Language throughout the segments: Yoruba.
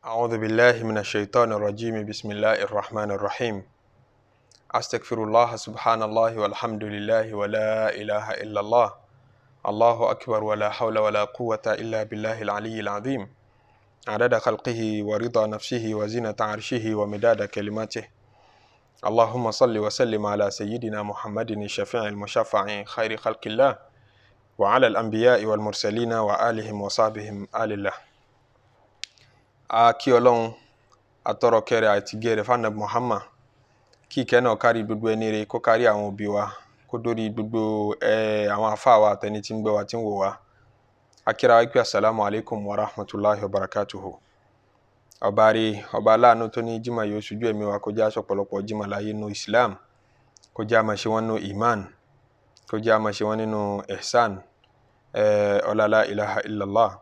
أعوذ بالله من الشيطان الرجيم بسم الله الرحمن الرحيم أستغفر الله سبحان الله والحمد لله ولا إله إلا الله الله أكبر ولا حول ولا قوة إلا بالله العلي العظيم عدد خلقه ورضا نفسه وزنة عرشه ومداد كلماته اللهم صل وسلم على سيدنا محمد الشفيع المشفع خير خلق الله وعلى الأنبياء والمرسلين وآلهم وصحبهم آل الله. Kí Ọlọ́run atọrọ kẹrẹ àti gẹrẹ fanabi Muhammad, kí ìkẹ́ náà kárí gbogbo ẹni rere, kó kárí àwọn òbí wa, kó dórí gbogbo àwọn àfáà wa àtẹni tí ń gbọ́ wa tí ń wò wá. Akíra wa pé assalamu alaikum wa rahmatullahi wa barakatuhu. Ọba rí ọba aláàánú tó ní jímọ̀ yóò ṣojú ẹ̀mí wa, kó jẹ́ aṣọ pọ̀lọpọ̀ jímọ̀ láyé nínú Islam, kó jẹ́ àmọ́ ṣe wọ́n nínú iman, kó jẹ́ àmọ́ ṣe wọ́n nínú ihsan, la ilaha illallah.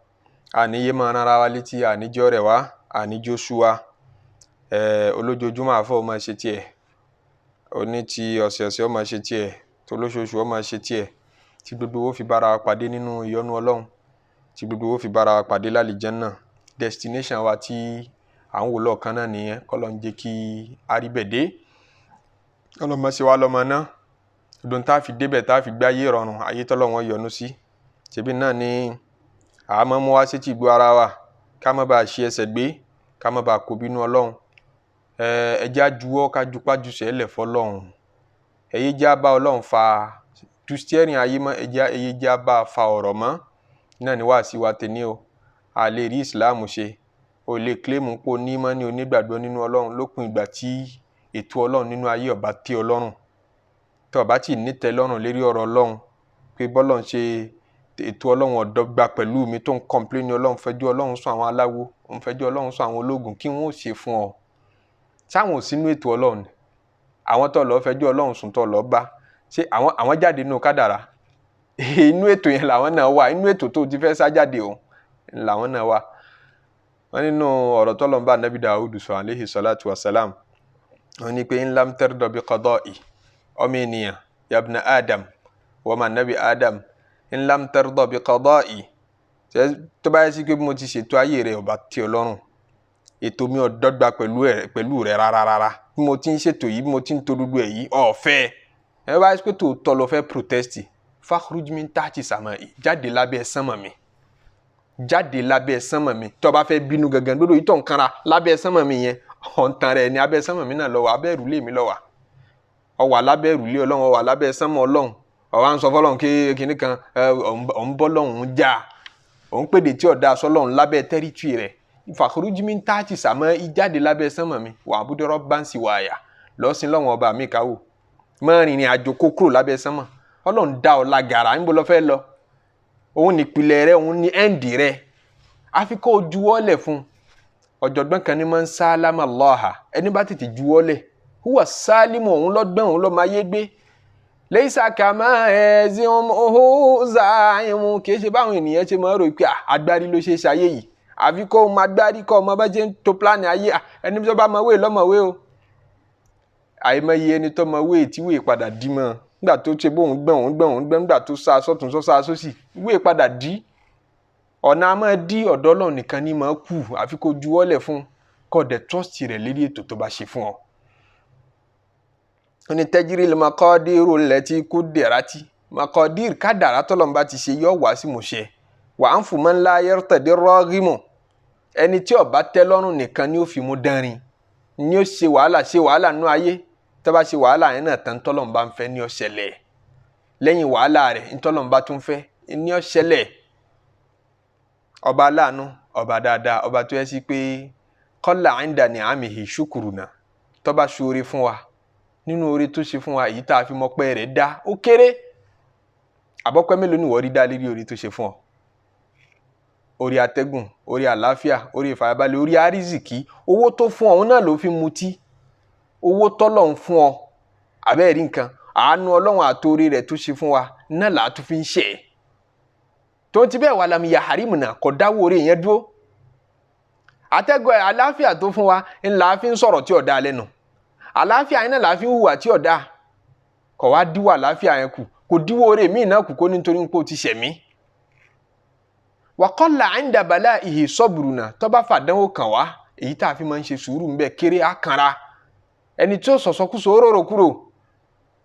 Àníyé máa rárá wa létí, àníjọ́ rẹ̀ wá, àníjọ́ sú wa. Olójoojúmọ́ àfọ́ ó máa ṣe tiẹ̀, oní ti ọ̀sẹ̀ọ̀sẹ̀ ó máa ṣe tiẹ̀, tó lóṣooṣù ó máa ṣe tiẹ̀, tí gbogbo ó fi bára wa pàdé nínú ìyọ́nú Ọlọ́run, tí gbogbo ó fi bára wa pàdé lálìjánnà. Destination wa tí à ń wò lọ́ọ̀kan náà nìyẹn. Kọ́lọ́run jẹ́ kí a rí bẹ̀ dé. Ọlọ́run má ṣe wá lọ́mọ náà. Gbogbo tá fi débẹ̀ tá fi gbé ayé rọrùn, ayé tọ́lọ́run yọ́nú sí. Ṣebí náà ni àmọ́ mú wá sétí ìgbọ́ ara wa, ká má bàa ṣe ẹsẹ̀ gbé, ká má bàa kó bínú Ọlọ́run. Ẹ jẹ́ á juwọ́ ká jupá jùsẹ̀ ẹlẹ̀ fọ́lọ́run. Ẹ̀yẹ jẹ́ á bá Ọlọ́run fa ju steering ayé mọ́, ẹ̀yẹ jẹ́ á bá fa ọ̀rọ̀ mọ́. Náà ni wá sí wa tèní o. A lè rí Islam ṣe, o lè claim pé o ní mọ́ ní onígbàgbọ́ nínú Ọlọ́run lópin ìgbà tí ètò Ọlọ́run nínú ayé ọba tẹ́ Ọlọ́run. Tó ọba tí ní tẹ́ lọ́rùn lérí ọ̀rọ̀ Ọlọ́run, pé bọ́lọ́run ṣe ètò Ọlọ́run ọ̀dọ́gba pẹ̀lú mi tó ń complain Ọlọ́run fẹjọ́ Ọlọ́run sùn àwọn aláwo, òun fẹjọ́ Ọlọ́run sùn àwọn ológun, kí wọ́n ó ṣe fún ọ. Sáwọn ò sínú ètò Ọlọ́run. Àwọn tó lọ fẹjọ́ Ọlọ́run sùn tó lọ bá, ṣé àwọn jáde nínú kádàrá? Inú ètò yẹn làwọn náà wà, inú ètò tó ti fẹ́ sá jáde o làwọn náà wà. Wọ́n nínú ọ̀rọ̀ tọ́lọ́run bá Nábì Dáúdù sọ alayhi salatu wa salam, wọ́n ní pé in lam tarda bi qada'i, ọmọ ènìyàn yabna Adam, wọ́n máa Nábì Adam, in lam tarda bi qada'i, tó bá yẹ sí pé mo ti ṣètò ayé rẹ̀ ọba tí Ọlọ́run, ètò mi ò dọ́gba pẹ̀lú rẹ̀ rárá. Bí mo ti ń ṣètò yìí, bí mo ti ń to gbogbo ẹ̀ yìí, ọ̀fẹ́. Ẹ bá yẹ sí pé tòótọ́ lọ fẹ́ protest, fakhruj min tahti sama'i, jáde lábẹ́ sánmọ̀ mi. Jáde lábẹ́ sánmọ̀ mi. Tó bá fẹ́ bínú gangan lódò yìí tó ń kanra lábẹ́ sánmọ̀ mi yẹn, ọ̀ǹtan rẹ̀ ni abẹ́ sánmọ̀ mi náà lọ wà, abẹ́ ìrùlé mi lọ wà. Ó wà lábẹ́ ìrùlé Ọlọ́run, ó wà lábẹ́ sánmọ̀ Ọlọ́run. Ó wá ń sọ fọ́lọ́run kíní kan, òun bọ́ lọ́hùn já, òun pèdè tí ọ̀dà sọ́lọ́run lábẹ́ tẹ́rítì rẹ̀. Fakhruj min tahti sama'i, jáde lábẹ́ sánmọ̀ mi. Wa'bud rabban siwaya, lọ́sìn lọ́wọ́n ọba mi káwò. Má rìnrìn àjò kó kúrò lábẹ́ sánmọ̀. Ọlọ́run dá ọ lágara, níbo lọ fẹ́ lọ? Òun ní ìpìlẹ̀ rẹ̀, òun ní ẹ̀ǹdì rẹ̀. Àfi kó juwọ́lẹ̀ fún. Ọ̀jọ̀gbọ́n kan ní man salama Allaha, ẹni bá tètè juwọ́lẹ̀, huwa salimu, òun lọ́gbọ́n, òun lọ́ máa yé gbé. Leisa kama ezimuhu zaimu, kìí ṣe báwọn ènìyàn ṣe máa rò pé agbárí ló ṣe ṣayé yìí. Àfi kó máa gbárí kọ́ ọmọ bá jẹ́ ń to pláàni ayé, ẹni tó bá máa wé lọ́mọ̀wé o. Àìmọye ẹni tó máa wé tí wé padà dí mọ́. Nígbà tó ṣe bóun gbọ́n nígbà tó sá sọ́tún sá sósì, wé padà dí. Ọ̀nà a máa dí ọ̀dọ̀ Ọlọ́run nìkan ní máa kù, àfi kó juwọ́lẹ̀ fún, kó dẹ̀ trust rẹ̀ lérí ètò tó bá ṣe fún ọ. Oni tajiri le makadiru leti kudirati, makadir kádàrá tọ́lọ́run bá ti ṣe yọ wá sí múṣẹ. Wa anfu man la yartadir raghimu, ẹni tí ó bá tẹ́ lọ́rùn nìkan ni ó fi mú dánrin, ni ó ṣe wàhálà nú ayé. Tó bá ṣe wàhálà yẹn náà tán tọ́lọ́run bá ń fẹ́ ní ó ṣẹlẹ̀. Lẹ́yìn wàhálà rẹ̀ tọ́lọ́run bá tún fẹ́ ní ó ṣẹlẹ̀. Ọba aláàánú, ọba dáadáa, ọba tó yẹ sí pé qalla inda ni'amihi shukruna, tó bá ṣoore fún wa nínú oore tó ṣe fún wa, èyí tá a fi mọpẹ́ rẹ̀ dá ó kéré. Àbọ̀pẹ́ mélòó ni wọ́n rí dá lérí oore tó ṣe fún ọ? Oore atẹ́gùn, oore àlàáfíà, oore ìfàyàbalẹ̀, oore àrísìkí, owó tó fún ọ náà ló fi mutí. Owó tọ́lọ́run fún ọ, àbẹ́ẹ̀ rí nǹkan, àánú Ọlọ́run àtòrí rẹ̀ tó ṣe fún wa náà là á tún fi ń ṣe é. Tó ti bẹ́ẹ̀ wà lámì yàhárìmù náà kò dáwọ́ oore yẹn dúró. Atẹ́gùn àlàáfíà tó fún wa ńlá fi ń sọ̀rọ̀ tí ọ̀dà lẹ́nu. Àlàáfíà yẹn náà là fi ń hùwà tí ọ̀dà. Kò wá díwọ́ àlàáfíà yẹn kù, kò díwọ́ oore míì náà kù kó nítorí pé ó ti ṣẹ̀mí. Wa qalla 'inda bala'ihi sabruna, tó bá fàdánwò kàn wá, èyí tá fi máa ń ṣe sùúrù ńbẹ kéré àkànra ẹni tí ó sọ̀sọ́kúsọ òróró kúrò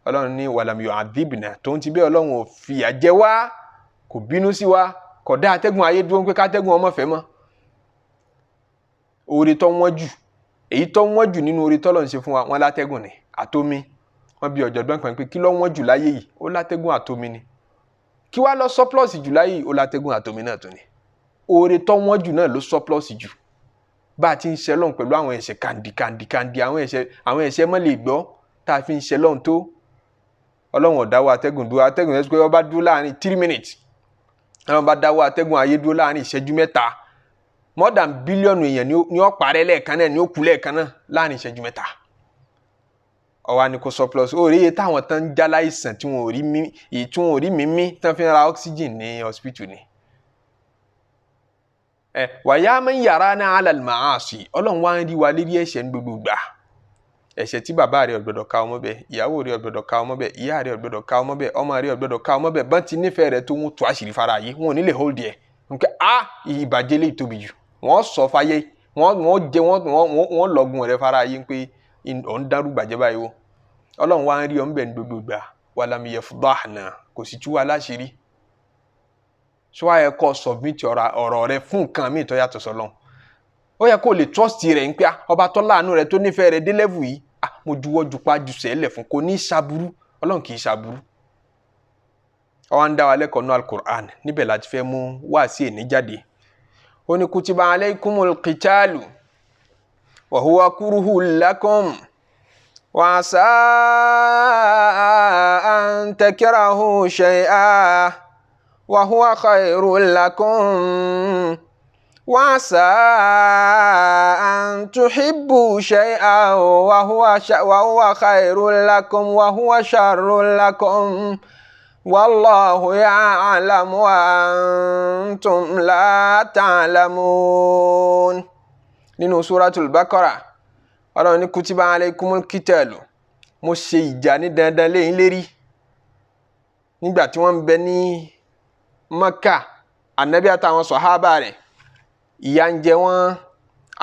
ọlọ́run ní wàlàm yu'adhibna tó ń ti bẹ́ẹ̀ ọlọ́run ò fìyà jẹ wá kò bínú sí wa kò dá atẹ́gùn ayé dúró pé kátẹ́gùn ọmọ fẹ́ mọ́ oore tó wọ́n jù èyí tó wọ́n jù nínú oore tọ́lọ́run ṣe fún wa wọ́n látẹ́gùn ni àtomi wọ́n bí ọ̀jọ̀gbọ́n kan pé kí ló wọ́n jù láyé yìí ó látẹ́gùn àtomi ni kí wá lọ surplus jù láyé yìí ó látẹ́gùn àtomi náà tó ni oore tó wọ́n jù náà ló surplus jù bá a ti ń ṣe lọ́hùn pẹ̀lú àwọn ẹ̀ṣẹ̀ kàndìkàndì àwọn ẹ̀ṣẹ̀ mọ́ lè gbọ́ tá a fi ń ṣe lọ́hùn tó ọlọ́run ọ̀dáwọ́ atẹ́gùn dúró atẹ́gùn yẹn pé ọba dúró láàrin 3 minutes ọlọ́run bá dáwọ́ atẹ́gùn ayé dúró láàrin ìṣẹ́jú 3 more than bílíọ̀nù èèyàn ni ó parẹ́ lẹ́ẹ̀kan náà ni ó kú lẹ́ẹ̀kan náà láàrin ìṣẹ́jú 3 ọwọ́ ni kò surplus orí iye táwọn tán ń já láìsàn tí wọn ò rí mímí tán fi ń ra oxygen ní hospital ni wàyà máa ń yàrá náà alal ma'asi ọlọ́run wá ń rí wa lérí ẹ̀ṣẹ̀ ní gbogbo gbà ẹ̀ṣẹ̀ tí bàbá rẹ̀ ọ̀gbọ́dọ̀ ká ọmọ bẹ́ẹ̀ ìyàwó rẹ̀ ọ̀gbọ́dọ̀ ká ọmọ bẹ́ẹ̀ ìyá rẹ̀ ọ̀gbọ́dọ̀ ká ọmọ bẹ́ẹ̀ ọmọ rẹ̀ ọ̀gbọ́dọ̀ ká ọmọ bẹ́ẹ̀ bá ti nífẹ̀ẹ́ rẹ̀ tó ń tú àṣírí fara yìí wọn ò ní lè hold ẹ̀ nǹkan ìbàjẹ́ lè tóbi jù wọ́n sọ fáyé wọ́n lọ́gùn rẹ̀ fara yìí pé òun dárú bàjẹ́ báyìí o ọlọ́run wá ń rí ọmọ bẹ́ẹ̀ ní gbogbo gbà walam yafdahna kò sì tú wa láṣìírí so ayẹ kó submit ọ̀rọ̀ rẹ fún nǹkan míì tó yàtọ̀ sọ́lọ́run ó yẹ kó lè trust rẹ̀ ń pé ọba tó láàánú rẹ̀ tó nífẹ̀ẹ́ rẹ̀ dé level yìí mo juwọ́ jupa ju sẹ́lẹ̀ fún kò ní ṣàbúrú ọlọ́run kì í ṣàbúrú ọwọ́ ń dá wa lẹ́kọ̀ọ́ ní al-Qur'an níbẹ̀ láti fẹ́ mú wá sí èní jáde ó ní kutiba alaykumul qitalu wa huwa kurhun lakum wa asa an takrahu shay'an wa huwa khairul lakum wa asa an tuhibbu shay'an wa huwa khairul lakum wa huwa sharrul lakum wallahu ya'lamu wa antum la ta'lamun nínú suratul Baqara ọlọ́run ní kutiba alaykumul qitalu mo ṣe ìjà ní dandan lẹ́yìn lérí nígbà tí wọ́n ń bẹ ní Maka Ànábì àtàwọn sọ̀hábà rẹ̀ ìyà ń jẹ wọ́n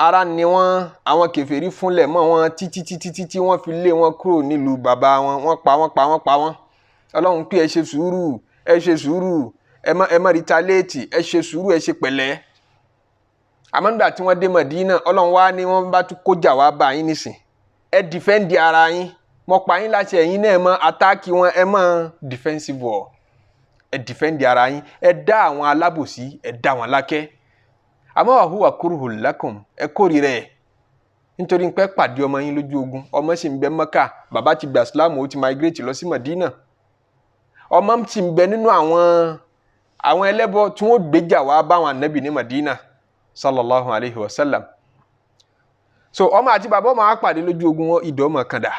ara ni wọ́n àwọn kèfèrí fúnlẹ̀ mọ́ wọn títí tí wọ́n fi lé wọn kúrò nílùú bàbá wọn wọ́n pa wọ́n ọlọ́run pé ẹ ṣe sùúrù ẹ má retaliate ẹ ṣe sùúrù ẹ ṣe pẹ̀lẹ́ àmọ́ nígbà tí wọ́n dé Mádínà ọlọ́run wá ní wọ́n bá tún kójà wá bá yín nísìn ẹ defend ara yín mo pa yín láṣẹ ẹ̀yin náà ẹ má attack wọn ẹ má defensive war ẹ defend ara yín ẹ dá àwọn alábòsí ẹ dá wọn lákẹ́ àmọ́ wa huwa kurhun lakum ẹ kórìíra ẹ̀ nítorí pé pàdé ọmọ yín lójú ogun ọmọ sì ń bẹ Mẹ́kà bàbá ti gba Islam ó ti migrate lọ sí Mádínà ọmọ sì ń bẹ nínú àwọn ẹlẹ́bọ tí wọ́n gbéjà wá báwọn Ànábì ní Mádínà sallallahu alayhi wa sallam so ọmọ àti bàbá ọmọ á pàdé lójú ogun wọn ìdọ̀ ọmọ kan dà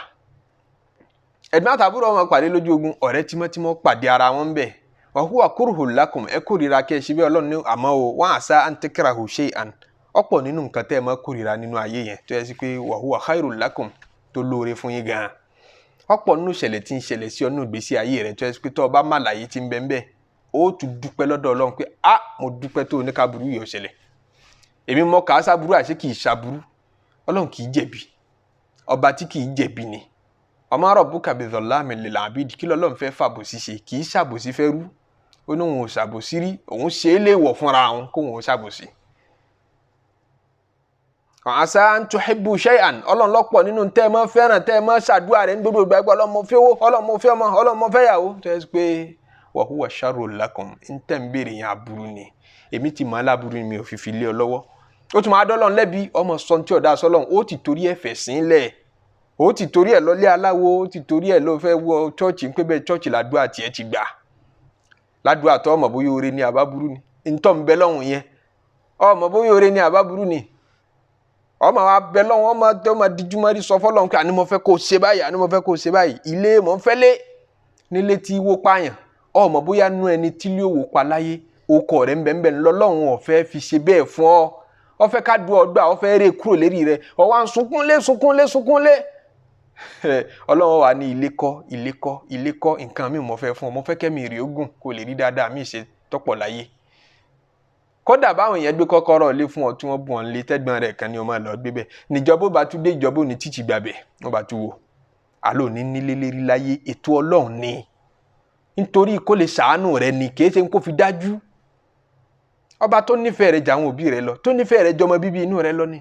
ẹ̀gbọ́n àtàbúrò ọmọ pàdé lójú ogun ọ̀rẹ́ tímọ́tímọ́ pàdé ara wọn bẹ́ẹ̀ wa huwa kurhun lakum ẹ kórìíra kẹ́ ẹ ṣe bí ọlọ́run ní àmọ́ o wa asa an takrahu shay'an ọ̀pọ̀ nínú nǹkan tẹ́ ẹ máa kórìíra nínú ayé yẹn tó yẹ sí pé wa huwa khairul lakum tó lóore fún yín gan-an ọ̀pọ̀ nínú ìṣẹ̀lẹ̀ tí ń ṣẹlẹ̀ sí ọ nínú ìgbésí ayé rẹ tó yẹ sí pé tó o bá má láyé tí ń bẹ ń bẹ ó tún dúpẹ́ lọ́dọ̀ ọlọ́run pé mo dúpẹ́ tó oníkàbúrú yìí ó ṣẹlẹ̀ èmi mọ kà á sábúrú àṣé kì í ṣàbúrú ọlọ́run kì í jẹ̀bi ọba tí kì í jẹ̀bi ni ọmọ rabbuka bizzallamin lil abid kí lọ́lọ́run fẹ́ fàbòsí ṣe kì í ṣàbòsí fẹ́ rú ó ní òun ò ṣàbòsí rí òun ṣe é léèwọ̀ fúnra òun kó òun ò ṣàbòsí. asa an tuhibbu shay'an ọlọ́run lọ́pọ̀ nínú tẹ́ ẹ mọ́ fẹ́ràn tẹ́ ẹ mọ́ ṣàdúrà rẹ̀ ní gbogbo ìgbà ọlọ́run mo fẹ́ owó ọlọ́run mo fẹ́ ọmọ ọlọ́run mo fẹ́ yàwó tó yẹ pé wa huwa sharrul lakum ń tẹ̀ ń béèrè yẹn aburú ni èmi ti mọ̀ aláburú ni mi ò fi lé ọ lọ́wọ́ ó tún máa dọ́lọ́run lẹ́bi ọmọ sọ́ntì ọ̀dà sọ́lọ́run ó ti torí ẹ̀ fẹ̀ sílẹ̀ ó ti torí ẹ̀ lọ́lé aláwo ó ti torí ẹ̀ ló fẹ́ wọ chọ́ọ̀chì pé bẹ́ẹ̀ chọ́ọ̀chì làdúrà tiẹ̀ ti gbà ládùúgbò àtọ́ ọmọ bóyá oore ni àbábúrú ni ntọ́ ń bẹ lọ́hùn yẹn ọmọ bóyá oore ni àbábúrú ni ọmọ wa bẹ lọ́hùn ọmọ díjúmọ́rí sọ fọ́lọ́hùn pé àní mo fẹ́ kó o ṣe báyìí àní mo fẹ́ kó o ṣe báyìí ilé mọ̀ ń fẹ́ lé nílé tí wó pààyàn ọmọ bóyá nú ẹni tí lé òwò pa láyé okọ̀ rẹ̀ ń bẹ̀ ń bẹ̀ lọ́lọ́hùn ọ̀fẹ́ fi ṣe bẹ́ẹ̀ fún ọ ọ̀fẹ́ ká du ọgbà ọ̀fẹ́ rè kúrò lérí rẹ̀ ọwọ́ à ń sunkúnlé ọlọ́run wà ní ilé kọ́ nǹkan mi mo fẹ́ fún ọ mo fẹ́ kẹ́mi rí ogún kó lè rí dáadáa mi ṣe tọ́pọ̀ láyé kódà báwọn èèyàn gbé kọ́kọ́rọ́ lé fún ọ tí wọ́n bù ọ́n lé tẹ́gbọ́n rẹ̀ kan ní ọmọ lọ gbé bẹ́ẹ̀ níjọba bá tún dé ìjọba òní títì gbàbẹ̀ wọ́n bá tún wò àlọ́ ní nílé lérí láyé ètò Ọlọ́run ni nítorí kó lè ṣàánú rẹ ni kì í ṣe kó fi dájú ọba tó nífẹ̀ẹ́ rẹ jàwọn òbí rẹ lọ tó nífẹ̀ẹ́ rẹ jọmọ bíbí inú rẹ lọ ni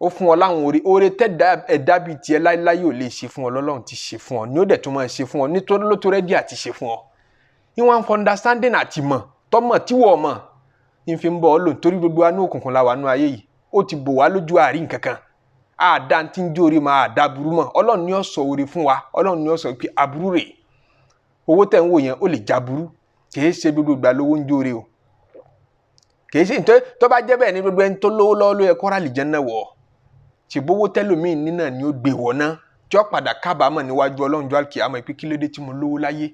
ó fún ọ láwọn oore tẹ́dá ẹ̀dá bíi tiẹ̀ láyé ò lè ṣe fún ọ lọ́lọ́run ti ṣe fún ọ ní ó dẹ̀ tó máa ṣe fún ọ nítorí ló tó rẹ́dí àti ṣe fún ọ ìwọ̀n for understanding àti mọ̀ tọ́mọ̀ tí wọ́n mọ̀ ń fi ń bọ̀ ọ́ lò nítorí gbogbo anú òkùnkùn la wà nú ayé yìí ó ti bò wá lójú àárín kankan àdá tí ń jóore máa àdá burú mọ́ Ọlọ́run ni ó sọ oore fún wa Ọlọ́run ni ó sọ pé aburú rè owó tẹ̀ ń wò yẹn ó lè já burú kì í ṣe gbogbo ìgbà lówó ń jóore o kì í ṣe nítorí tó bá jẹ́ bẹ́ẹ̀ ni gbogbo ẹni tó lówó lọ́wọ́ ló yẹ kó rà àlìjánnà wọ̀ ṣèbówó tẹ́lòmíì nínà ni ó gbé wọ̀ náà tí ó padà kábàámọ̀ níwájú Ọlọ́run jọ́ àlùkìyámọ̀ pé kí ló dé tí mo lówó láyé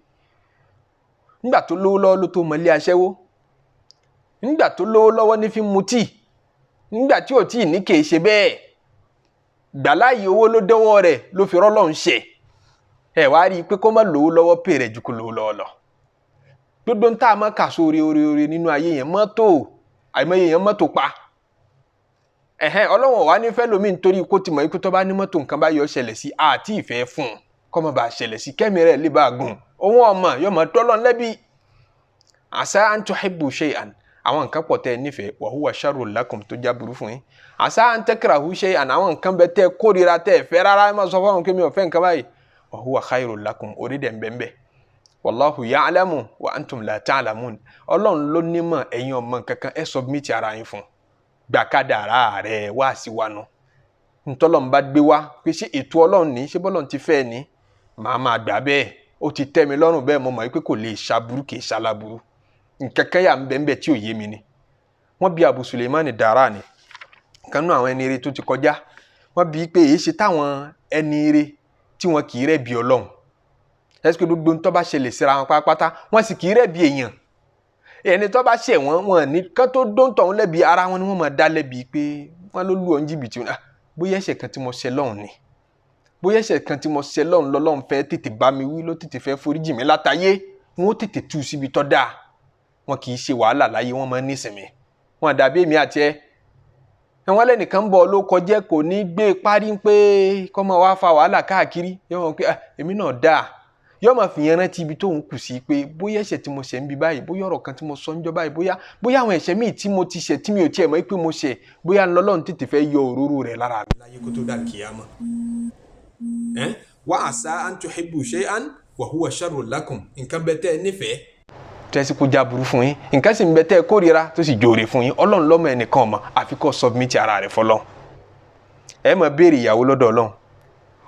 nígbà tó lówó lọ́wọ́ ló tó mọ ilé aṣẹ́wó nígbà tó lówó lọ́wọ́ ní fi mutí nígbà tí ò tí ì ní kèé ṣe bẹ́ẹ̀ gbàláyé owó ló dẹ́wọ́ rẹ̀ ló fi rọ́lọ́run ṣe ẹ̀ wá rí i pé kó má lówó lọ́wọ́ pè rẹ̀ ju kó lówó lọ́wọ́ lọ gbogbo ń tá a máa kà sóore oore nínú ayé yẹn mọ́tò àìmọye yẹn mọ́tò pa Ọlọ́run wà nífẹ̀ẹ́ lómi nítorí kó ti mọ̀ ikú tó bá ní mọ́tò nǹkan bá yọ ṣẹlẹ̀ sí àti ìfẹ́ fún un kọ́ mọ́ bá ṣẹlẹ̀ sí kẹ́mi rẹ̀ lè bá gùn òun ọmọ yóò mọ̀ tọ́lọ́ lẹ́bi àṣà an tuhibbu shay'an àwọn nǹkan pọ̀ tẹ́ nífẹ̀ẹ́ wa huwa sharrun lakum tó já burú fún yín àṣà an takrahu shay'an àwọn nǹkan bẹ tẹ́ kórìíra tẹ́ fẹ́ rárá ẹ má sọ fún àwọn kí mi ò fẹ́ nǹkan báyìí wa huwa khairun lakum orí dẹ̀ ń bẹ́ẹ̀ wallahu ya'lamu wa antum la ta'lamun Ọlọ́run ló nímọ̀ ẹ̀yin ọmọ kankan ẹ submit ara yín fún gbàkádàrá rẹ̀ wá sí wa nù ntọ́lọ́n bá gbé wá pé ṣé ètò Ọlọ́run ní ṣé bọ́lọ́run ti fẹ́ ni màá máa gbà bẹ́ẹ̀ ó ti tẹ́ mi lọ́rùn bẹ́ẹ̀ mo mọ̀ pé kò lè ṣàbúrú kì í ṣàlàbúrú nkankan yà ń bẹ́ẹ̀ tí ò yé mi ni wọ́n bi Abu Suleiman Darani kan nú àwọn ẹni eré tó ti kọjá wọ́n bi pé èyí ṣe táwọn ẹni eré tí wọ́n kì í rẹ̀ bí Ọlọ́run ẹ̀sìkò gbogbo ntọ́ bá ṣẹlẹ̀ síra wọn pátápátá wọ́n sì kì í rẹ̀ bí èèyàn ẹni tó bá ṣẹ̀ wọ́n ní kán tó dóńtọ̀ wọn lẹ́bi ara wọn ni wọ́n máa dá lẹ́bi pé wọ́n ló lù ọ́ ní jìbìtì bóyá ẹ̀ṣẹ̀ kan tí mo ṣẹ̀ lọ́hùn ni bóyá ẹ̀ṣẹ̀ kan tí mo ṣẹ̀ lọ́hùn lọ́lọ́hùn fẹ́ tètè bá mi wí ló tètè fẹ́ foríjì mi látayé wọn ó tètè tú síbi tọ́ dáa wọn kì í ṣe wàhálà láyé wọn máa ń nísìnyí wọn dàbí èmi àti ẹ wọn lẹ́nìkan bọ̀ ló kọjẹ́ kò ní gbé parí pé kọ́ máa wá fa wàhálà káàkiri yóò mọ̀ pé èmi náà dáa yóò máa fi yẹn rántí ibi tóun kù sí pé bóyá ẹ̀ṣẹ̀ tí mo ṣẹ̀ ń bi báyìí bóyá ọ̀rọ̀ kan tí mo sọ ń jọ báyìí bóyá àwọn ẹ̀ṣẹ̀ míì tí mo ti ṣẹ̀ tí mi ò tiẹ̀ mọ̀ pé mo ṣẹ̀ bóyá ńlọ́lọ́run tètè fẹ́ yọ òróró rẹ̀ lára mi láyé kó tó dà kíyámà. wa asa an tuhibbu shay'an wa huwa sharrun lakum nǹkan bẹ tẹ́ ẹ nífẹ̀ẹ́ tẹ́sí kó já burú fún yín nǹkan sì ń bẹ tẹ́ ẹ kórìíra tó sì jòrè fún yín Ọlọ́run lọ́mọ ẹnìkan ọmọ àfi kó submit ara rẹ̀ fọlọ́run ẹ máa béèrè ìyàwó lọ́dọ̀ Ọlọ́run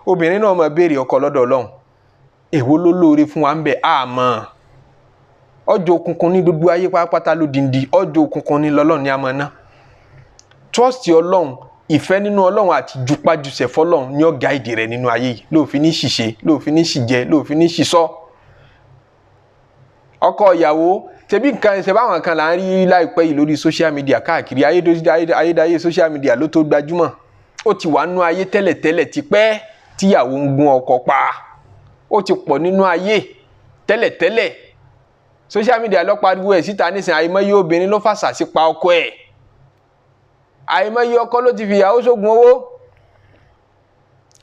obìnrin náà máa béèrè ọkọ lọ́dọ̀ Ọlọ́run èwo ló lóore fún wa ń bẹ àmọ́ ọjọ́ òkùnkùn ní gbogbo ayé pátápátá ló dìndí ọjọ́ òkùnkùn ní lọ́lọ́run ní àmọ́ náà trust Ọlọ́run ìfẹ́ nínú Ọlọ́run àti jupájúṣe fọ́lọ́run ní ó guide rẹ̀ nínú ayé yìí lóòfin ní ṣìṣe lóòfin ní ṣìjẹ lóòfin ní ṣìṣọ́ ọkọ ìyàwó tẹbí nǹkan ṣe báwọn kan là ń rí láìpẹ́ yìí lórí social media káàkiri ayédáyé social media ló tó gbajúmọ̀ ó ti wà nínú ayé tẹ́lẹ̀tẹ́lẹ̀ tipẹ́ tíyàwó ń gún ọkọ pa ó ti pọ̀ nínú ayé tẹ́lẹ̀tẹ́lẹ̀ social media ló pariwo ẹ̀ síta nísìnyí àìmọye obìnrin ló fàṣà sí pa ọkọ ẹ̀ àìmọye ọkọ ló ti fìyàwó sógun owó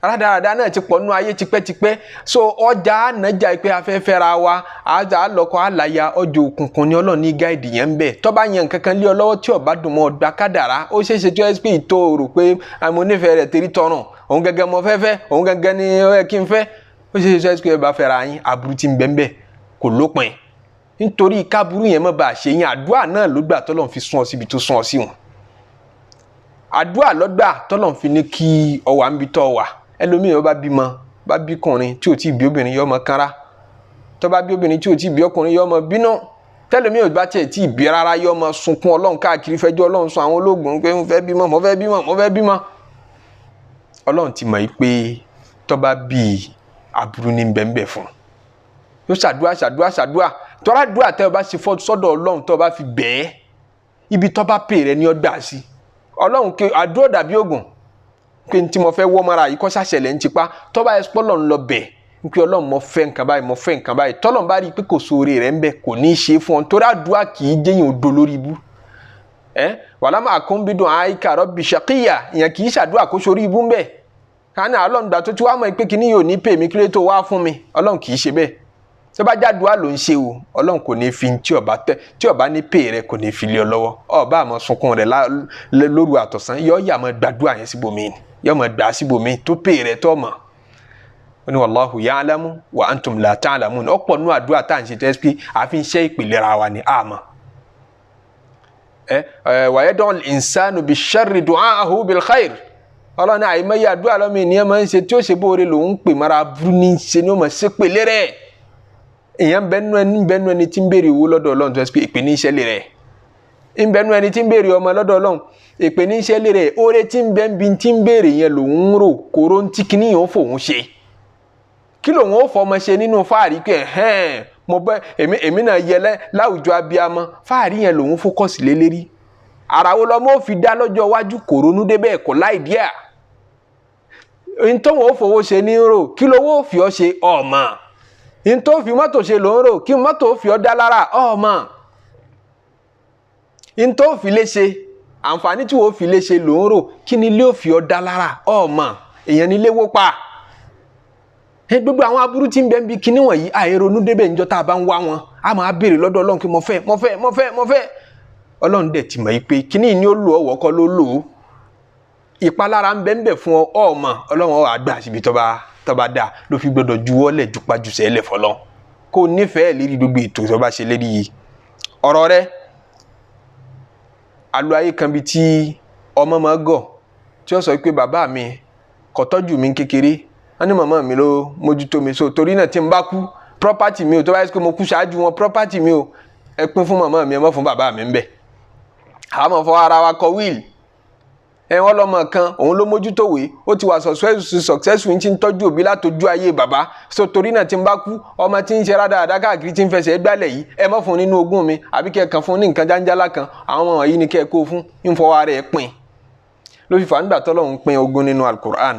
rádaràdá náà ti pọ̀ nínú ayé tipẹ́tipẹ́ so ọjà ànájà pé afẹ́fẹ́ ra wa àjà àlọ́kọ̀ àlàyé ọjọ́ òkùnkùn ni Ọlọ́run ní gáìdì yẹn ń bẹ̀ tó bá yan nǹkan kan lé ọ lọ́wọ́ tí ó bá dùn mọ́ ọgbà kádàrá ó ṣeéṣe tí ó ẹ́ pé ìtò rò pé àmọ́ onífẹ̀ẹ́ rẹ̀ tẹ̀rí tọrùn òun gẹ́gẹ́ mọ fẹ́fẹ́ òun gẹ́gẹ́ ni ó yẹ kí n fẹ́ ó ṣe ṣe bá fẹ́ra yín aburú tí ń bẹ́ẹ̀ kò lópin nítorí káburú yẹn má bàa ṣe yín àdúrà náà ló gbà tọ́lọ́run fi sún ọ síbi tó sún ọ sí wọn àdúrà lọ́gbà tọ́lọ́run fi ní kí ọ wà níbi tó wà ẹlòmíì ó bá bímọ bá bí ọkùnrin tí ò tí ì bí obìnrin yọ ọmọ kanra tó bá bí obìnrin tí ò tí ì bí ọkùnrin yọ ọmọ bínú tẹlòmíì ò bá tiẹ̀ tí ì bí rárá yọ ọmọ sunkún Ọlọ́run káàkiri fẹjọ́ Ọlọ́run sùn àwọn ológun pé mo fẹ́ bímọ mo fẹ́ bímọ Ọlọ́run ti mọ̀ yìí pé tó bá bí aburú ní bẹ́ẹ̀ fún yóò ṣàdúrà tọ́ra dúrà tẹ́ ọ bá ṣe fọ́ sọ́dọ̀ Ọlọ́run tó bá fi bẹ́ẹ̀ ibi tó bá pè rẹ ní ọgbà sí Ọlọ́run ké àdúrà dàbí ògùn pé tí mo fẹ́ wọ́ mara yìí kọ́ ṣàṣẹlẹ̀ ń tipa tó bá ẹ̀sìpọ́lọ̀ ń lọ bẹ̀ nkí Ọlọ́run mo fẹ́ nǹkan báyìí mo fẹ́ nǹkan báyìí tọ́lọ́run bá rí pé kò sóore rẹ̀ ń bẹ kò ní í ṣe fún ọ torí àdúrà kì í jẹ́yìn odò lórí ibú wàlámà àkóńbídùn àìkà rọ́bì ṣàkíyà ìyẹn kì í ṣàdúrà kó sórí ibú ń bẹ kání Ọlọ́run gbà tó ti wá mọ̀ pé kíní yóò ní pè mí kílé tó wá fún mi Ọlọ́run kì í ṣe bẹ́ẹ̀ tó bá jádùá ló ń ṣe o Ọlọ́run kò ní fi tí ọba ní pè rẹ kò ní fi lé ọ lọ́wọ́ ọba àmọ́ sunkún rẹ lóru àtọ̀sán yọ yà mọ́ gbàdúrà yẹn síbòmí yọ mọ́ gbà síbòmí tó pè rẹ tó mọ̀ ó ní wallahu ya'lamu wa antum la ta'lamun ọ̀pọ̀ nínú àdúrà tá à ń ṣe tẹ́sí pé àfi ń ṣe ìpìlẹ̀ wa ni àmọ́ wa yad'u al-insanu bish-sharri du'a'ahu bil-khair Ọlọ́run àìmọye àdúrà lọ́mọ ènìyàn máa ń ṣe tí ó ṣe bóore lòun pè mara burú ní ṣe ni ó máa ṣe pèlè rẹ̀ èèyàn bẹ́nu ẹni tí ń béèrè owó lọ́dọ̀ Ọlọ́run tó ṣe pé ìpè ní ìṣẹ́lẹ̀ rẹ̀ ń bẹ́nu ẹni tí ń béèrè ọmọ lọ́dọ̀ Ọlọ́run ìpè ní ìṣẹ́lẹ̀ rẹ̀ oore tí ń bẹ́ ń bi tí ń béèrè yẹn lòun ń rò kóró ń tí kíní yẹn ó fòun ṣe kí lòun ó fọmọ ṣe nínú fáàrí pé mo bẹ èmi náà yẹlẹ láwùjọ abiyamọ fáàrí yẹn lòun fókọ̀sì lé lérí ara wo lọmọ ó fi dá lọ́jọ́ iwájú kòrónú débẹ̀ kò láì díà ntọ́wọ́n ó fowó ṣe ní rò kí lówó fi ọ́ ṣe ọmọ ntọ́ fi mọ́tò ṣe ló ń rò kí mọ́tò fi ọ́ dá lára ọmọ ntọ́ fi lè ṣe àǹfààní tí wọ́n fi lè ṣe ló ń rò kí ni ilé ò fi ọ́ dá lára ọmọ èèyàn ní ilé wó pa gbogbo àwọn aburú tí ń bẹ ń bi kíní wọ̀nyí àìronú débẹ̀ níjọ́ tá a bá ń wá wọn a máa béèrè lọ́dọ̀ Ọlọ́run kí mo fẹ́ Ọlọ́run dẹ̀ ti mọ̀ yí pé kíní ni ó lò ọ̀wọ́ kọ́ ló lò ó ìpalára ń bẹ fún ọmọ Ọlọ́run àgbà síbi tọba dá ló fi gbọdọ̀ juwọ́lẹ̀ jupajùsẹ̀ ẹlẹ̀ fọlọ́ kó nífẹ̀ẹ́ lérí gbogbo ètò tó bá ṣe lérí yìí ọ̀rọ̀ rẹ alu ayé kan bíi tí ọmọ máa gọ̀ tí ó sọ pé bàbá mi kò tọ́jú mi kékeré wọ́n ní màmá mi ló mójútó mi so torí náà tí n bá kú property mi ò tó bá yẹ kó mo kú ṣáájú wọn property mi ò ẹ pín fún màmá mi ẹ mọ́ fún bàbá mi ń bẹ̀ àmọ́ fọ ara wa kọ wíìlì wọ́n lọ́mọ kan òun ló mójútó wé ó ti wà successful ń ti ń tọ́jú òbí látọjú ayé bàbá so torí náà tí n bá kú ọmọ tí ń ṣe rádaràdá káàkiri tí ń fẹsẹ̀ gbálẹ̀ yìí ẹ mọ́ fún nínú ogún mi àbí kẹ́ kan fún ní nǹkan jáńjálá kan àwọn ọmọ yìí ni kẹ́ kó fún ń fọwọ́ ara ẹ̀ pín ló fi fà nígbà tọ́lọ́run pín ogún nínú Al-Qur'an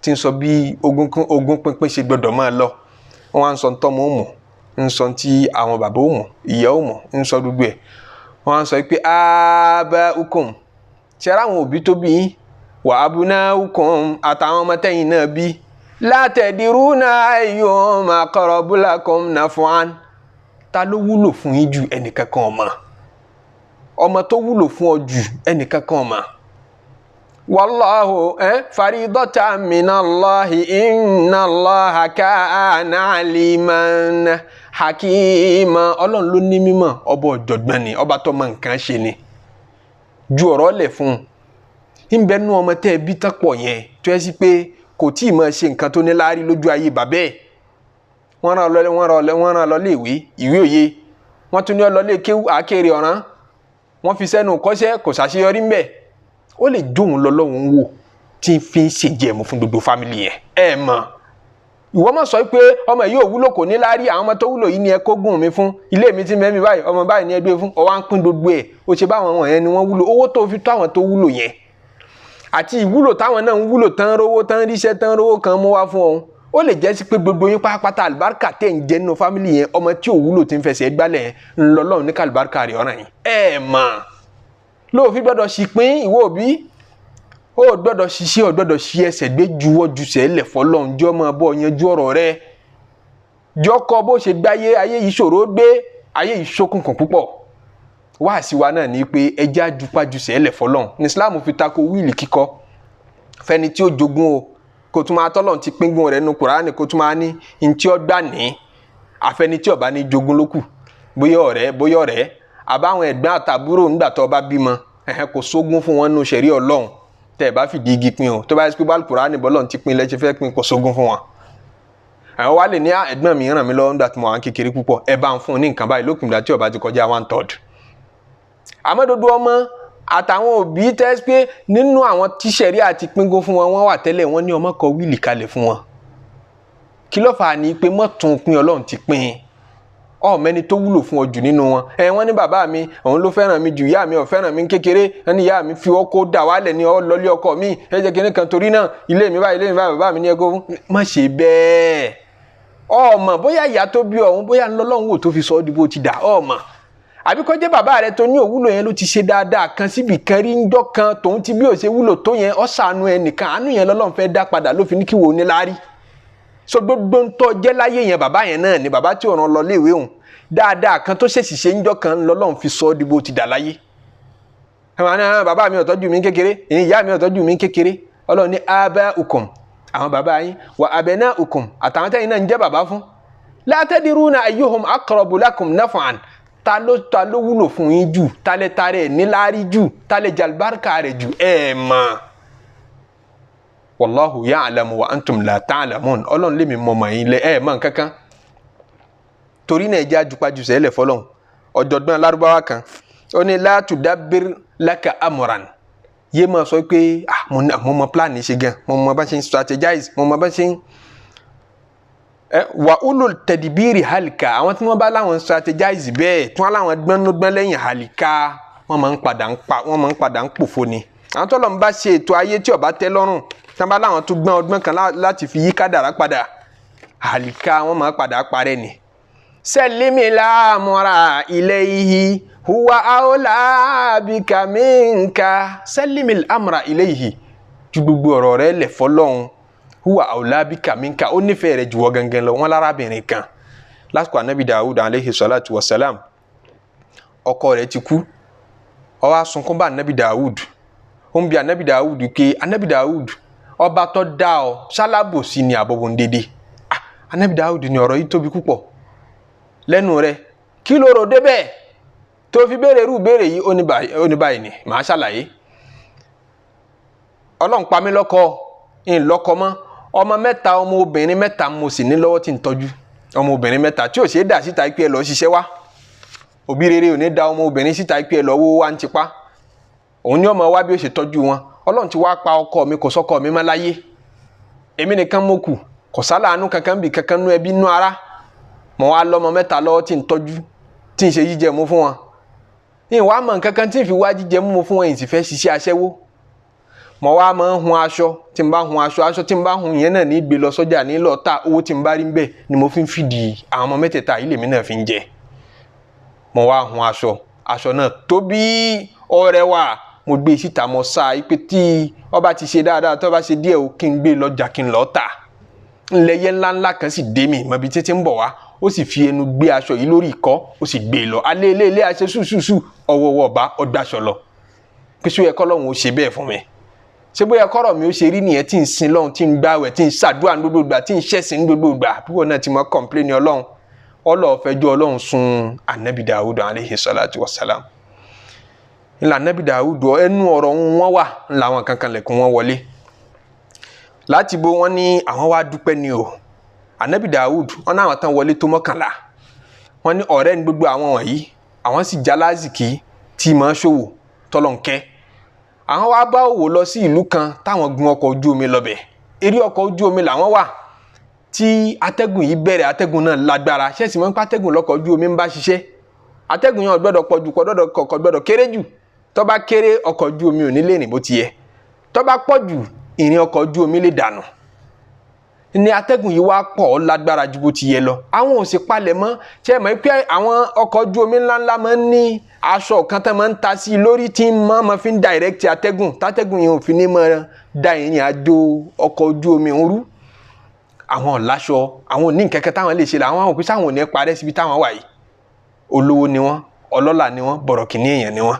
tí ń sọ bí ogún pínpín ṣe gbọdọ̀ máa lọ wọ́n á ń sọ tọ́mọ òmù ń sọ tí àwọn bàbá òmù ìyá òmù ń sọ gbogbo ẹ̀ wọ́n á sọ pé aba'ukum ṣẹ́ra àwọn òbí tó bí wà abunaukum àtàwọn ọmọ tẹ́yìn náà bí la tadiruna ayyuhum aqrabu lakum naf'an ta ló wúlò fún yín ju ẹnìkankan ọmọ tó wúlò fún ọ ju ẹnìkankan ọmọ wallahu faridatan minallahi inna Allaha kana aliman hakima Ọlọ́run ló ní mímọ̀ ọba ọ̀jọ̀gbọ́n ni ọba tó mọ nǹkan ṣe ni ju ọ̀rọ̀ lẹ̀ fún un ń bẹ nú ọmọ tẹ́ ẹ bí tọ́pọ̀ yẹn tó yẹ sí pé kò tí ì máa ṣe nǹkan tó ní láárí lójú ayé bàbá ẹ̀ wọ́n rán lọ lé ìwé òye wọ́n tún ní ọ lọ lé kéwú àkèrè ọ̀ràn wọ́n fi sẹ́nu kọ́ṣẹ́ kò ṣàṣeyọrí ńbẹ̀ ó lè jóun lọ́lọ́run wò tí ń fi ń ṣèjẹ̀mú fún gbogbo fámìlì yẹn ẹ mọ̀ ìwọ máa sọ pé ọmọ yìí ò wúlò kò ní láárí àwọn ọmọ tó wúlò yìí ni ẹ kó gùn mi fún ilé mi ti mẹ́mi báyìí ọmọ báyìí ni ẹ gbé fún ọwọ́ à ń pín gbogbo ẹ̀ ó ṣe báwọn wọ̀nyẹn ni wọ́n wúlò owó tó fi tó àwọn tó wúlò yẹn àti ìwúlò táwọn náà ń wúlò tán rówó tán ríṣẹ́ tán rówó kan mú wá fún ọ̀hún ó lè jẹ́ sí pé gbogbo yín pátápátá àlùbáríkà tẹ̀ ń jẹ́ nínú fámìlì yẹn ọmọ tí ò wúlò ti ń fẹsẹ̀ gbálẹ̀ ńlọlọ́run ní kàlùbáríkà rẹ̀ ọ̀ràn yìí ẹ mọ̀ lóòfin gbọ́dọ̀ sì pín ìwọ òbí ó gbọ́dọ̀ ṣiṣẹ́ ó gbọ́dọ̀ ṣí ẹsẹ̀ gbé juwọ́ jùsẹ̀ lẹ̀ fọlọ́run jọ́ máa bọ́ yanjú ọ̀rọ̀ rẹ̀ jọ́kọ́ bó ṣe gbáyé ayé yìí ṣòro gbé ayé yìí ṣókùnkùn púpọ̀ wáàsí wa náà ní pé ẹjẹ́ àjùpájùsẹ̀ lẹ̀ fọlọ́run ní Islam fi tako wíìlì kíkọ́ fẹ́ni tí ó jogún o kó tún máa tọ́lọ́run ti píngun rẹ̀ nu Kùránì kó tún máa ní ntí ó gbà ní àfẹ́ni tí ó bá ní jogún lókù bóyá ọ̀rẹ́ àbáwọn ẹ̀gbọ́n àtàbúrò nígbà tó bá bímọ kò sógún fún wọn nù ṣẹ̀rí Ọlọ́run tẹ́ ẹ bá fìdí igi pin o tó bá yẹ kí báàlù Kùránì bọ́lọ́run ti pin lẹ́sẹ̀ fẹ́ pin kò sógún fún wọn àwọn wá lè ní ẹ̀gbọ́n mi ràn mí lọ́wọ́ nígbà tí mo wà ń kékeré púpọ̀ ẹ bá ń fún un ní nǹkan báyìí lókùn ìgbà tí ó bá ti kọjá 1/3 àmọ́ dodo ọmọ àtàwọn òbí tẹ́ pé nínú àwọn tíṣẹ̀rí àti píngún fún wọn wọ́n wà tẹ́lẹ̀ wọ́n ní ọmọ kọ wíìlì kalẹ̀ fún wọn kí ló fà á ní pé mọ́tún pin Ọlọ́run ti pin ọmọẹni tó wúlò fún ọ jù nínú wọn wọ́n ní bàbá mi òun ló fẹ́ràn mi jù ìyá mi ò fẹ́ràn mi kékeré ẹni ìyá mi fi ọkọ dà wálẹ̀ ní ọlọ́lé ọkọ mi ẹ jẹ́ kí ní kan torí náà ilé mi báyìí bàbá mi ní ẹgbẹ́ fún má ṣe bẹ́ẹ̀ ọmọ bóyá ìyá tó bí ọ̀hún bóyá ńlọ́lọ́hún wò tó fi sọ ọ́ di bó ti dà ọmọ àbí kó jẹ́ bàbá rẹ tó ní òwúlò yẹn ló ti ṣe dáadáa kan síbi kan rí ńjọ́ kan tòun ti bí ó ṣe wúlò tó yẹn ó ṣàánú ẹnìkan àánú yẹn lọ́lọ́run fẹ́ dá padà ló fi ní kí wò ó ní láárí so gbogbo ń tọ́ jẹ́ láyé yẹn bàbá yẹn náà ni bàbá tí ọ̀ràn lọ léèwé òun dáadáa kan tó ṣèṣì ṣe ńjọ́ kan lọ́lọ́run fi sọ ọ́ di bó ti dà láyé bàbá mi ò tọ́jú mi kékeré ìyá mi ò tọ́jú mi kékeré Ọlọ́run ní aba'ukum àwọn bàbá yín wa abna'ukum àtàwọn tẹ́yìn náà ń jẹ́ bàbá fún la tadiruna ayyuhum aqrabu lakum naf'an ta ló wúlò fún yín jù ta lè tarẹ̀ níláárí jù ta lè jàlbáríkà rẹ̀ jù mọ̀ wallahu ya'lamu wa antum la ta'lamun Ọlọ́run lèmi mọ̀ yín lẹ mọ̀ kankan torí náà ẹjẹ́ àjùpájù sẹ́lẹ̀ fọlọ́hún ọ̀jọ̀gbọ́n lárúbáwá kan ó ní la tudabbir laka amran yé máa sọ pé mo mọ plan ṣe gan mo mọ bá ṣe ń strategize mo mọ bá ṣe ń wà ulul tadibiri halika àwọn tí wọ́n bá láwọn strategize bẹ́ẹ̀ tí wọ́n láwọn gbọ́n lẹ́yìn halika wọ́n máa ń padà ń pòfo ni àwọn tó lọ́n bá ṣe ètò ayé tí ó bá tẹ́ lọ́rùn tí wọ́n bá láwọn tó gbọ́n ọgbọ́n kan láti fi yí kádàrá padà halika wọ́n máa padà parẹ́ ni. sẹ́límì láàmúra ilayhi huwa awla bika minka sẹ́límì amra ilayhi ju gbogbo ọ̀rọ̀ rẹ̀ lẹ̀ fọlọ́hún huwa awla bika minka ó nífẹ̀ẹ́ rẹ̀ jùwọ́ gangan lọ wọn lárábìnrin kan lásìkò anabi dawud aleyhi salatu wa salam ọkọ rẹ̀ ti kú ó wá sunkún bá anabi dawud ó ń bi anabi dawud pé anabi dawud ọba tó dá ọ ṣalábòsí ni àbọ̀bọ̀n dédé anabi dawud ni ọ̀rọ̀ yìí tóbi púpọ̀ lẹ́nu rẹ̀ kí ló rò débẹ̀ tó fi béèrè irú béèrè yìí ó ní báyìí ni màá ṣàlàyé ọlọ́run pa mí lọ́kọ ń lọ́kọ mọ́ ọmọ mẹ́ta ọmọ obìnrin mẹ́ta mo sì ní lọ́wọ́ tí ń tọ́jú ọmọ obìnrin mẹ́ta tí ò ṣe é dà síta pé ẹ lọ ṣiṣẹ́ wá òbí rere ò ní da ọmọ obìnrin síta pé ẹ lọ wó wá ń tipa òun ní ọmọ wa bí ó ṣe tọ́jú wọn ọlọ́run ti wá pa ọkọ mi kò sọ́kọ mi mọ́ láyé èmi nìkan mo kù kò sálàánú kankan bí kankan nú ẹbí nú ara mo wá lọ́mọ mẹ́ta lọ́wọ́ tí ń tọ́jú tí ń ṣe jíjẹ mú fún wọn ìwà mọ̀ kankan tí ń fi wá jíjẹ mú fún wọn yìí sì fẹ́ ṣiṣẹ́ aṣẹ́wó mo wá máa ń hun aṣọ tí n bá hun aṣọ tí n bá hun yẹn náà ní gbé lọ sọ́jà ní lọ ta owó tí n bá rí ń bẹ̀ ni mo fi ń fìdí àwọn ọmọ mẹ́tẹ̀ẹ̀ta yìí lèmi náà fi ń jẹ mo wá hun aṣọ náà tóbi ọrẹwà mo gbé síta mo sá ipe tí ọba ti ṣe dáadáa tó bá ṣe díẹ̀ o kí n gbé lọ́jà kí n lọ tà ńlẹyẹ ńláńlá kan sì dé mi mọbi títí ń bọ̀ wá ó sì fi ẹnu gbé aṣọ yìí lórí ìkọ́ ó sì gbé lọ alẹ́ ilé aṣẹ ṣùṣùṣù ọwọ́wọ́ ọba ọgbàṣọ lọ pé ṣó yẹ kọ́ lọ́hùn ó ṣe bẹ́ẹ̀ fún mi ṣé bóyá kọ́rọ̀ mi ó ṣe rí nìyẹn tí ń sin lọ́hùn tí ń gbàwẹ̀ tí ń ṣàdúrà ní gbogbo ìgbà tí ń ṣẹ̀sìn ní gbogbo ìgbà púpọ̀ náà ti mọ́ kọ̀ǹpléènì ọlọ́hun ọlọ́ọ̀fẹ́jọ́ ọlọ́hun sun anabi dawud aleyhi salatu wa salam ńlá anabi dawud ẹnu ọ̀rọ̀ wọn wà ńlá àwọn kankan lẹ̀kùn wọn wọlé láti bó wọn ní àwọn wá dúpẹ́ ni o anabi dawud wọn náà tán wọlé tó 11 wọn ní ọ̀rẹ́ ní gbogbo àwọn wọ̀nyí àwọn sì jálázìkì tí máa ṣòwò tọ́lọ̀nkẹ́ àwọn wá bá òwò lọ sí ìlú kan táwọn gun ọkọ̀ ojú omi lọ́bẹ̀ eré ọkọ̀ ojú omi làwọn wà tí atẹ́gùn yìí bẹ̀rẹ̀ atẹ́gùn náà lágbára ṣẹ́ẹ̀sì mọ́ pé atẹ́gùn lọ́kọ̀ ojú omi ń bá ṣiṣẹ́ atẹ́gùn yẹn gbọ́dọ̀ pọ̀ jù kò gbọ́dọ̀ kéré jù tó bá kéré ọkọ̀ ojú omi ò ní lè rìn bó ti yẹ tó bá pọ̀ jù ìrìn ọkọ̀ ojú omi lè dànù ní atẹ́gùn yìí wá pọ̀ lágbára ju bó ti yẹ lọ àwọn ò sì palẹ̀ mọ́ ṣe mọ̀ pé àwọn ọkọ̀ ojú omi ńláńlá máa ń ní aṣọ kan tán máa ń ta sí lórí tí máa fi ń direct atẹ́gùn tátẹ́gùn yẹn ò fi ní máa da ìrìn àjò ọkọ̀ ojú omi ń rú àwọn ọ̀láṣọ àwọn òní kẹ̀kẹ́ táwọn lè ṣe làwọn òpin sáwọn ò ní parẹ́ síbi táwọn wà yìí olówó ni wọ́n ọlọ́lá ni wọ́n bọ̀rọ̀kìnní èèyàn ni wọ́n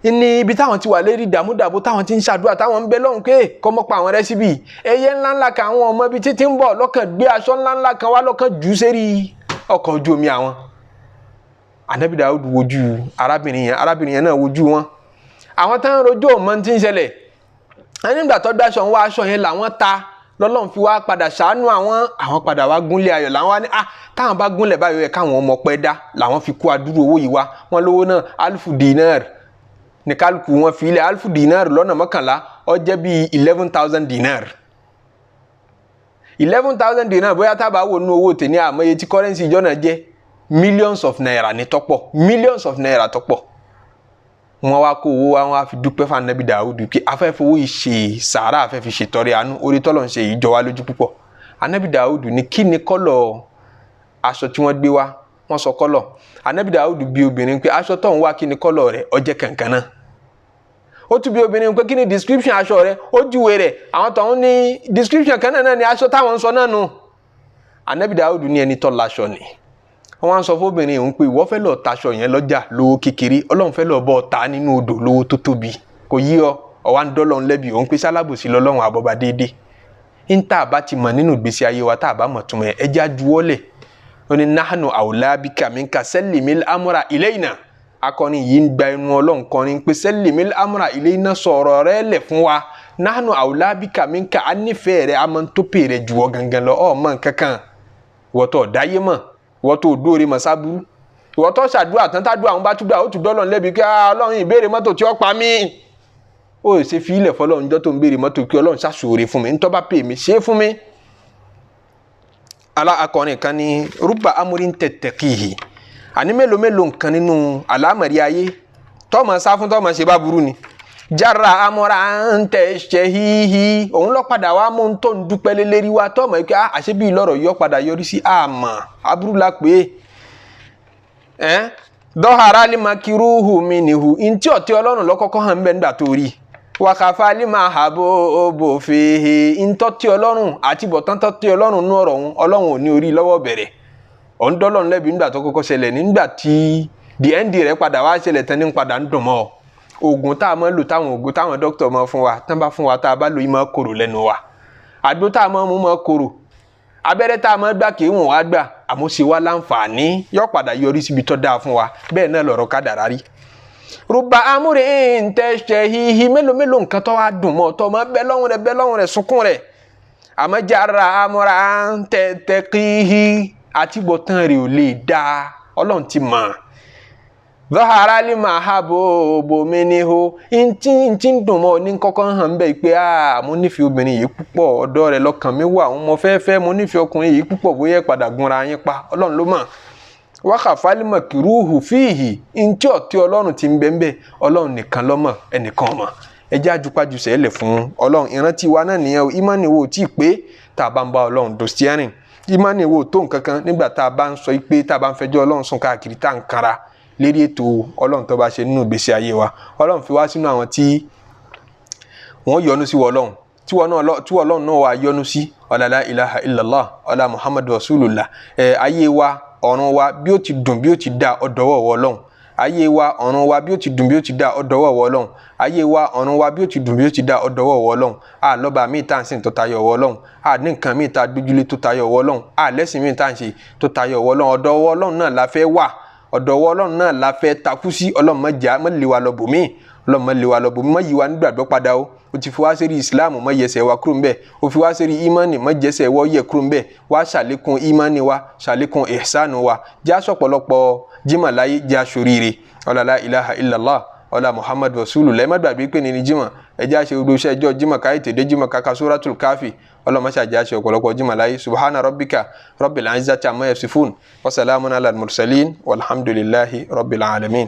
ní ibi táwọn ti wà lérí dàmúdàbò táwọn ti ń ṣàdúrà táwọn ń bẹ lọ́hùn pé kọ́mọ́ pa àwọn rẹ́ síbi ẹyẹ ńláńlá kan àwọn ọmọ ibi títí ń bọ̀ lọ́kàn gbé aṣọ ńláńlá kan wá lọ́kàn jù sérí ọkọ̀ ojú omi àwọn anabi dawud wojú arábìnrin yẹn náà wojú wọn àwọn táwọn rojú ọmọ tí ń ṣẹlẹ̀ nígbà tó dáṣọ ń wá aṣọ yẹn làwọn ta lọ́lọ́run fi wá padà ṣàánú àwọn padà wá gúnlẹ̀ ayọ̀ làwọn wá ní táwọn bá gúnlẹ̀ báyọ̀ yẹ káwọn ọmọ pẹ́ dá làwọn fi kó adúrú owó yìí wá wọn lówó náà 1000 dinar ní kálukú wọn fi ilẹ̀ 1000 dinar lọ́nà 11 ó jẹ́ bíi 11,000 dinar 11,000 dinar bóyá tábà wò nú owó tèmi àmọ́ye tí kọ́rẹ́nsì ìjọ náà jẹ́ millions of naira ní tọ́pọ̀ millions of naira tọ́pọ̀ wọn wá kó owó wọn wá fi dúpẹ́ fún anabi dawud pé afẹ́fẹ́ owó yìí ṣe sàárà afẹ́fẹ́ ṣètọrẹ àánú orí tọ́lọ̀ ń ṣe yìí jọ wá lójú púpọ̀ anabi Dawud ní kí ni kọ́lọ̀ aṣọ tí wọ́n gbé wá wọ́n sọ kọ́lọ̀ anabi Dawud bi obìnrin pé aṣọ tó ń wá kí ni kọ́lọ̀ rẹ̀ ó jẹ́ kankan ó tún bi obìnrin pé kí ni description aṣọ rẹ̀ ó júwe rẹ̀ àwọn tó ń ní description kan náà ni aṣọ táwọn ń sọ náà nù anabi Dawud ní ẹni tó láṣọ ni wọ́n sọ fún obìnrin òun pé ìwọ fẹ́ lọ taṣọ yẹn lọ́jà lówó kékeré Ọlọ́run fẹ́ lọ bọ́ ta nínú odò lówó tó tóbi kò yí ọ ọwá ń dọ́lọ́run lẹ́bi òun pé sálábòsí lọ́lọ́run àbọ̀bà déédéé ń tá a bá ti mọ̀ nínú ìgbésí ayé wa tá a bá mọ̀ túmọ̀ ẹ̀ ẹja juwọ́lẹ̀ ó ní nahnu awla bika minka sallimil amra ilayna akọni yìí ń gba ẹnu Ọlọ́run kọrin pé sallimil amra ilayna sọ̀rọ̀ rẹ̀ lẹ̀ fún wa nahnu awla bika minka á nífẹ̀ẹ́ rẹ̀ á máa ń tó pè rẹ̀ juwọ́ gangan lọ ọ̀ mọ̀ kankan wọ́tọ̀ dáyé mọ̀ wọ́tọ̀ dóore mọ̀ sábúrú wọ́tọ̀ ṣàdúrà tán tádùá àwọn bá túbọ̀ ó tún dọ́lọ́run lẹ́bi kí Ọlọ́run ìbéèrè mọ́tò tí ó pa mí ó ṣe fi ilẹ̀ fọlọ́run jọ́ tó ń béèrè mọ́tò kí Ọlọ́run ṣàṣòro fún mi ń tọ́ bá pè mí ṣe é fún mi. akọrin kan ní rúbà amúrin tẹ̀tẹ̀kìhì àní mélòó nǹkan nínú àlámọ̀rí ayé tọ́mọ sá fún tọ́mọ ṣe bá burú ni jára amúra ń tẹ̀ ṣe híhí òun lọ padà wá mú un tó ń dúpẹ́ lélẹ́rí wa tọ́mọ yìí pé àṣẹ bí lọ́rọ̀ yọ padà yọrí sí àmọ́ aburú la pé dọ́hara lè máa kiri hu mi nìhu ntí ọ̀tí Ọlọ́run lọ́kọ́kọ́ hàn bẹ́ẹ̀ nígbà tó rí wàkàfà lè máa hà bó fèhè ntọ́tí Ọlọ́run àti bọ̀tántọ́tí Ọlọ́run nú ọ̀rọ̀ òun Ọlọ́run ò ní orí lọ́wọ́ bẹ̀rẹ̀ ọ̀n dọ́lọ́run lẹ́bi nígbà tó kọ́kọ́ ṣẹlẹ̀ nígbà tí the end rẹ̀ padà wá ṣẹlẹ̀ tán ní padà ń dùn mọ́ oògùn tá a máa lò táwọn dókítà máa fún wa tán bá fún wa tá a bá lò yìí máa korò lẹ́nu wa àgbo tá a máa mú máa korò abẹ́rẹ́ tá a máa gbà kì í wọ̀n wá gbà àmọ́ ṣe wá láǹfààní yóò padà yọrí síbi tó dáa fún wa bẹ́ẹ̀ náà lọ̀rọ̀ kádàrá rí. rúbà amúre ń tẹ̀sẹ̀ hihi mélòó nǹkan tó wá dùn mọ́ tó máa bẹ́ lọ́hùn rẹ̀ sunkún rẹ̀ àmọ́ jára amúra ń tẹ̀tẹ̀ kíhi àtibọ̀tán rẹ̀ ò lè dáa Ọlọ́run ti mọ̀ zahara li mahabo meniho ntí dùn mọ́ ní kọ́kọ́ hàn bẹ́ẹ̀ pé mo nífẹ̀ẹ́ obìnrin yìí púpọ̀ ọ̀dọ̀ rẹ̀ lọ́kàn mi wà mo fẹ́ mo nífẹ̀ẹ́ ọkùnrin yìí púpọ̀ bóyá padà gunra yín pa Ọlọ́run ló mọ̀ wákàfálì mọ̀ kìrúhù fíìhì ntí ọ̀tí Ọlọ́run ti ń bẹ́ẹ̀ Ọlọ́run nìkan ló mọ̀ ẹnìkan mọ̀ ẹjẹ́ àjùpájù sẹ́lẹ̀ fún Ọlọ́run ìrántí wa náà nìyẹn o ìmánì wo tí ì pé tá a bá ń bá Ọlọ́run dò steering ìmánì wo tó nǹkan kan nígbà tá a bá ń sọ pé tá a bá ń fẹjọ́ Ọlọ́run sùn káàkiri tá à ń kanra lérí ètò Ọlọ́run tó bá ṣe nínú ìgbésí ayé wa Ọlọ́run fi wá sínú àwọn tí wọ́n yọ́nú sí Ọlọ́run tí Ọlọ́run náà wà yọ́nú sí la ilaha illallah ọlá Muhammadu rasulullah ayé wa ọ̀run wa bí ó ti dùn bí ó ti dá ọ̀dọ̀wọ̀ Ọlọ́run ayé wa ọ̀run wa bí ó ti dùn bí ó ti dá ọ̀dọ̀wọ̀ Ọlọ́run ayé wa ọ̀run wa bí ó ti dùn bí ó ti dá ọ̀dọ̀wọ̀ Ọlọ́run lọ́ba míì tá à ń sìn tó tayọ Ọlọ́run ní nǹkan míì tá a gbójúlé tó tayọ Ọlọ́run lẹ́sìn míì tá à ń ṣe tó tayọ Ọlọ́run ọ̀dọ̀wọ̀ Ọlọ́run náà la fẹ́ wà ọ̀dọ̀wọ̀ Ọlọ́run náà la fẹ́ takú sí Ọlọ́run má lé wa lọ bòmíì Ọlọ́run má lé wa lọ bòmíì má yí wa nígbàgbọ́ padà o ti fi wá sérí Islam má yẹsẹ̀ wa kúrò ńbẹ̀ o fi wá sérí imani má jẹsẹ̀ wọ́ yẹ kúrò ńbẹ̀ wá ṣàlékún imani wa ṣàlékún ihsanu wa já sọ̀pọ̀lọpọ̀ jimá láyé já soríire la ilaha illallah ọlá Muhammadu rasulullah má gbàgbé pé ní jimá ẹjẹ́ àṣẹ gbogbo iṣẹ́ ẹjọ́ jimá káyé tèdè jimá kaka suratul káfí ọlọ́mọṣẹ́ àjẹ́ àṣẹ ọ̀pọ̀lọpọ̀ jimá láyé subhana rabbika rabbil izzati amma yasifun wa salamun ala al-mursalin walhamdulillahi rabbil alamin.